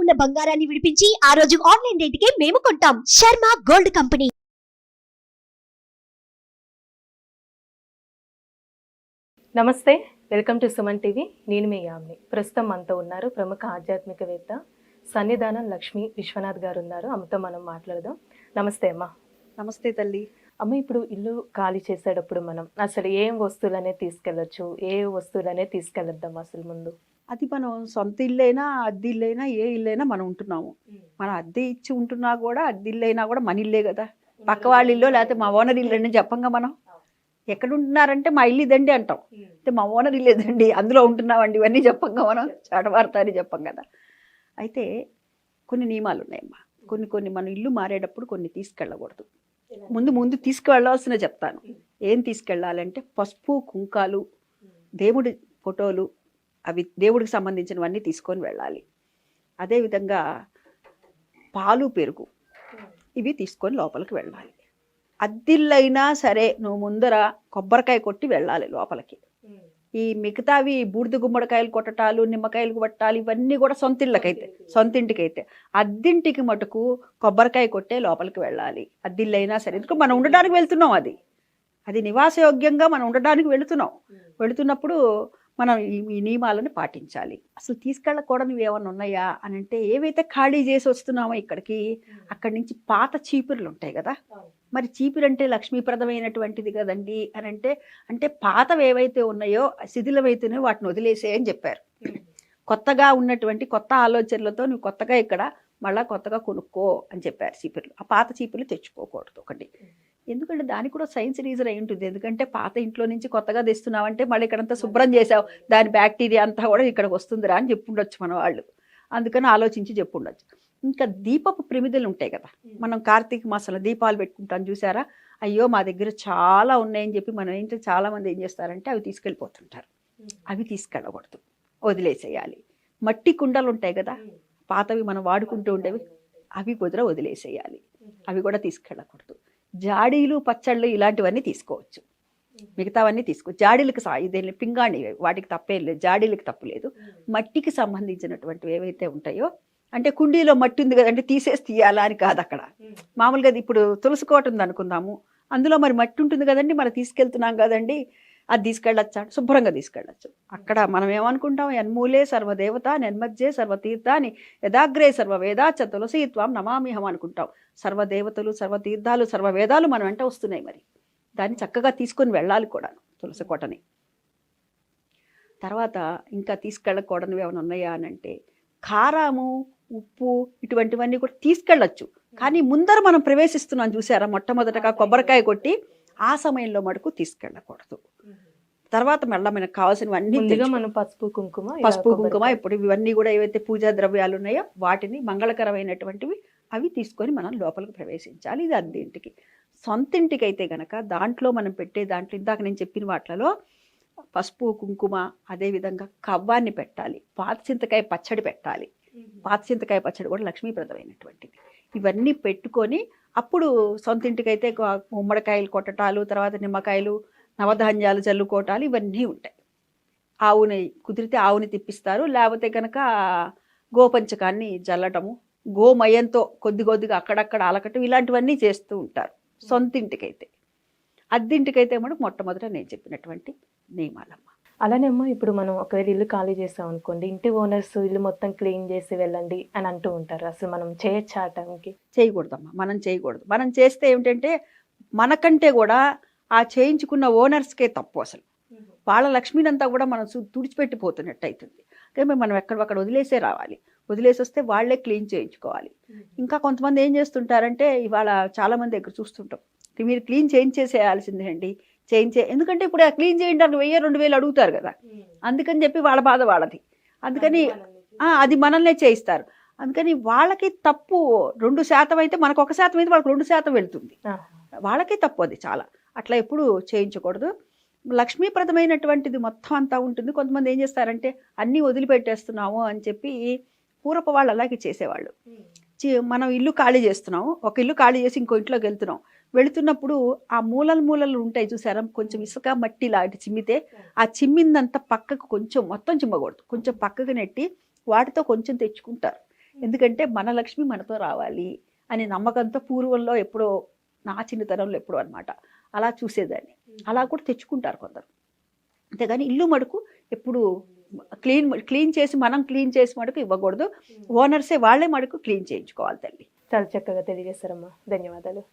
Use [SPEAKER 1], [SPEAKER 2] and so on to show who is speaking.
[SPEAKER 1] ఉన్న బంగారాన్ని విడిపించి ఆ రోజు ఆన్లైన్ రేటుకే మేము కొంటాం. Sharma gold company.
[SPEAKER 2] నమస్తే, వెల్కమ్ టు సుమన్ టీవీ. నేను మీ యామ్ని. ప్రస్తుతం మనతో ఉన్నారు ప్రముఖ ఆధ్యాత్మికవేత్త సన్నిధానం లక్ష్మీ విశ్వనాథ్ గారు ఉన్నారు. అమ్మతో మనం మాట్లాడదాం. నమస్తే అమ్మ.
[SPEAKER 3] నమస్తే తల్లి.
[SPEAKER 2] అమ్మ, ఇప్పుడు ఇల్లు ఖాళీ చేసేటప్పుడు మనం అసలు ఏం వస్తువులనే తీసుకెళ్ళొచ్చు, ఏ వస్తువులనే తీసుకెళ్ళొద్దాం అసలు ముందు?
[SPEAKER 3] అది మనం సొంత ఇల్లైనా అద్దె ఇల్లైనా ఏ ఇల్లైనా మనం ఉంటున్నాము. మనం అద్దె ఇచ్చి ఉంటున్నా కూడా అద్దె ఇల్లైనా కూడా మన ఇల్లే కదా. పక్క వాళ్ళ ఇల్లు లేకపోతే మా ఓనర్ ఇల్లు అని చెప్పంగా మనం ఎక్కడ ఉంటున్నారంటే మా ఇల్లు ఇదండి అంటాం. అంటే మా ఓనర్ ఇల్లు ఇదండి, అందులో ఉంటున్నామండి, ఇవన్నీ చెప్పంగా మనం చాటవార్త అని చెప్పం కదా. అయితే కొన్ని నియమాలు ఉన్నాయమ్మా. కొన్ని మనం ఇల్లు మారేటప్పుడు కొన్ని తీసుకెళ్ళకూడదు. ముందు తీసుకువెళ్ళాల్సిన చెప్తాను. ఏం తీసుకెళ్ళాలంటే పసుపు కుంకాలు, దేవుడి ఫోటోలు, అవి దేవుడికి సంబంధించినవన్నీ తీసుకొని వెళ్ళాలి. అదేవిధంగా పాలు పెరుగు ఇవి తీసుకొని లోపలికి వెళ్ళాలి. అద్దిల్లైనా సరే నువ్వు ముందర కొబ్బరికాయ కొట్టి వెళ్ళాలి లోపలికి. ఈ మిగతావి బూడిద గుమ్మడికాయలు కొట్టటాలు, నిమ్మకాయలు కొట్టాలి, ఇవన్నీ కూడా సొంతింటికైతే. అద్దింటికి మటుకు కొబ్బరికాయ కొట్టే లోపలికి వెళ్ళాలి. అద్దిల్లైనా సరే, ఎందుకు మనం ఉండడానికి వెళ్తున్నాం, అది నివాసయోగ్యంగా మనం ఉండడానికి వెళుతున్నప్పుడు మనం ఈ నియమాలను పాటించాలి. అసలు తీసుకెళ్ళకూడనివి ఏమైనా ఉన్నాయా అని అంటే, ఏవైతే ఖాళీ చేసి వస్తున్నామో ఇక్కడికి, అక్కడి నుంచి పాత చీపుర్లు ఉంటాయి కదా. మరి చీపురు అంటే లక్ష్మీప్రదమైనటువంటిది కదండి అని అంటే పాతవి ఏవైతే ఉన్నాయో శిథిలమైతేనే వాటిని వదిలేసే అని చెప్పారు. కొత్తగా ఉన్నటువంటి కొత్త ఆలోచనలతో నువ్వు కొత్తగా ఇక్కడ మళ్ళీ కొత్తగా కొనుక్కో అని చెప్పారు. చీపుర్లు, ఆ పాత చీపుర్లు తెచ్చుకోకూడదు ఒకటి. ఎందుకంటే దానికి కూడా సైన్స్ రీజన్ అయి ఉంటుంది. ఎందుకంటే పాత ఇంట్లో నుంచి కొత్తగా తెస్తున్నావంటే మళ్ళీ ఇక్కడంతా శుభ్రం చేసావు, దాని బ్యాక్టీరియా అంతా కూడా ఇక్కడికి వస్తుందిరా అని చెప్పుండొచ్చు మన వాళ్ళు. అందుకని ఆలోచించి చెప్పుండొచ్చు. ఇంకా దీపపు ప్రమిదలు ఉంటాయి కదా, మనం కార్తీక మాసంలో దీపాలు పెట్టుకుంటాం చూసారా. అయ్యో మా దగ్గర చాలా ఉన్నాయని చెప్పి మనం ఏంటంటే చాలామంది ఏం చేస్తారంటే అవి తీసుకెళ్ళిపోతుంటారు. అవి తీసుకెళ్ళకూడదు, వదిలేసేయాలి. మట్టి కుండలు ఉంటాయి కదా, పాతవి మనం వాడుకుంటూ ఉండేవి, అవి కుదిర వదిలేసేయాలి. అవి కూడా తీసుకెళ్ళకూడదు. జాడీలు పచ్చళ్ళు ఇలాంటివన్నీ తీసుకోవచ్చు, మిగతావన్నీ జాడీలకు ఇదేం పింగాణి, వాటికి తప్పేం లేదు, జాడీలకు తప్పు లేదు. మట్టికి సంబంధించినటువంటివి ఏవైతే ఉంటాయో, అంటే కుండీలో మట్టి ఉంది కదంటే తీయాలా అని కాదు. అక్కడ మామూలుగా ఇప్పుడు తులసి కోట ఉంది అనుకుందాము, అందులో మరి మట్టి ఉంటుంది కదండి, మనం తీసుకెళ్తున్నాం కదండి, అది తీసుకెళ్ళొచ్చా? శుభ్రంగా తీసుకెళ్ళచ్చు. అక్కడ మనం ఏమనుకుంటాం, యన్మూలే సర్వదేవత నిర్మజ్జే సర్వతీర్థాన్ని యదాగ్రే సర్వవేదాచ తులసీత్వం నమామిహం అనుకుంటాం. సర్వదేవతలు, సర్వతీర్థాలు, సర్వవేదాలు మనం వెంట వస్తున్నాయి. మరి దాన్ని చక్కగా తీసుకొని వెళ్ళాలి కూడా తులసి కోటని. తర్వాత ఇంకా తీసుకెళ్ళకూడనివి ఏమైనా ఉన్నాయా అని అంటే, కారము, ఉప్పు ఇటువంటివన్నీ కూడా తీసుకెళ్ళచ్చు. కానీ ముందర మనం ప్రవేశిస్తున్నాం చూసారా, మొట్టమొదటగా కొబ్బరికాయ కొట్టి ఆ సమయంలో మటుకు తీసుకెళ్ళకూడదు. తర్వాత మళ్ళీ మనకు కావాల్సినవన్నీ
[SPEAKER 2] పసుపు కుంకుమ
[SPEAKER 3] ఇప్పుడు ఇవన్నీ కూడా ఏవైతే పూజా ద్రవ్యాలు ఉన్నాయో వాటిని మంగళకరమైనటువంటివి అవి తీసుకొని మనం లోపలికి ప్రవేశించాలి. ఇది అద్దెంటికి. సొంతింటికి అయితే గనక దాంట్లో మనం పెట్టే దాంట్లో ఇందాక నేను చెప్పిన వాటిలో పసుపు కుంకుమ, అదేవిధంగా కవ్వాన్ని పెట్టాలి, పాత చింతకాయ పచ్చడి పెట్టాలి. పాత చింతకాయ పచ్చడి కూడా లక్ష్మీప్రదమైనటువంటిది. ఇవన్నీ పెట్టుకొని అప్పుడు సొంతింటికైతే గుమ్మడికాయలు కొట్టటాలు, తర్వాత నిమ్మకాయలు, నవధాన్యాలు చల్లుకోవటాలు ఇవన్నీ ఉంటాయి. ఆవుని కుదిరితే ఆవుని తిప్పిస్తారు, లేకపోతే కనుక గోపంచకాన్ని జల్లటము, గోమయంతో కొద్దిగా అక్కడక్కడ అలకటం, ఇలాంటివన్నీ చేస్తూ ఉంటారు సొంతింటికైతే. అద్దింటికైతే మనకు మొట్టమొదట నేను చెప్పినటువంటి నియమాలమ్మ.
[SPEAKER 2] అలానే అమ్మ, ఇప్పుడు మనం ఒకవేళ ఇల్లు ఖాళీ చేసాం అనుకోండి, ఇంటి ఓనర్స్ ఇల్లు మొత్తం క్లీన్ చేసి వెళ్ళండి అని అంటూ ఉంటారు. అసలు మనం చేయొచ్చాటానికి?
[SPEAKER 3] చేయకూడదమ్మా, మనం చేయకూడదు. మనం చేస్తే ఏమిటంటే మనకంటే కూడా ఆ చేయించుకున్న ఓనర్స్కే తప్పు. అసలు వాళ్ళ లక్ష్మీనంతా కూడా మనం తుడిచిపెట్టిపోతున్నట్టు అవుతుంది. కానీ మనం ఎక్కడొక్కడ వదిలేసే రావాలి. వదిలేసి వస్తే వాళ్ళే క్లీన్ చేయించుకోవాలి. ఇంకా కొంతమంది ఏం చేస్తుంటారంటే, ఇవాళ చాలామంది దగ్గర చూస్తుంటాం, మీరు క్లీన్ చేయించేసేయాల్సిందే అండి, ఎందుకంటే ఇప్పుడు ఆ క్లీన్ చేయడానికి 1000-2000 అడుగుతారు కదా. అందుకని చెప్పి వాళ్ళ బాధ వాళ్ళది. అందుకని అది మనల్నే చేయిస్తారు. అందుకని వాళ్ళకి తప్పు 2% అయితే మనకు 1% అయితే వాళ్ళకి 2% వెళ్తుంది. వాళ్ళకి తప్పు అది చాలా. అట్లా ఎప్పుడు చేయించకూడదు. లక్ష్మీప్రదమైనటువంటిది మొత్తం అంతా ఉంటుంది. కొంతమంది ఏం చేస్తారంటే అన్నీ వదిలిపెట్టేస్తున్నాము అని చెప్పి, పూర్వపు వాళ్ళు అలాగే చేసేవాళ్ళు. మనం ఇల్లు ఖాళీ చేస్తున్నాము, ఒక ఇల్లు ఖాళీ చేసి ఇంకో ఇంట్లోకి వెళుతున్నప్పుడు ఆ మూలలు ఉంటాయి చూసారా, కొంచెం ఇసుక మట్టి లాంటి చిమ్మితే ఆ చిమ్మిందంతా పక్కకు కొంచెం మొత్తం చిమ్మకూడదు, కొంచెం పక్కకు నెట్టి వాటితో కొంచెం తెచ్చుకుంటారు. ఎందుకంటే మన లక్ష్మి మనతో రావాలి అనే నమ్మకంతో పూర్వంలో ఎప్పుడో నా చిన్నతనంలో ఎప్పుడో అనమాట అలా చూసేదాన్ని. అలా కూడా తెచ్చుకుంటారు కొందరు. అంతేగాని ఇల్లు మడుకు ఎప్పుడు క్లీన్ చేసి మనం క్లీన్ చేసి మడుకు ఇవ్వకూడదు. ఓనర్సే వాళ్ళే మడుకు క్లీన్ చేయించుకోవాలి తల్లి.
[SPEAKER 2] చాలా చక్కగా తెలియజేశారమ్మా, ధన్యవాదాలు.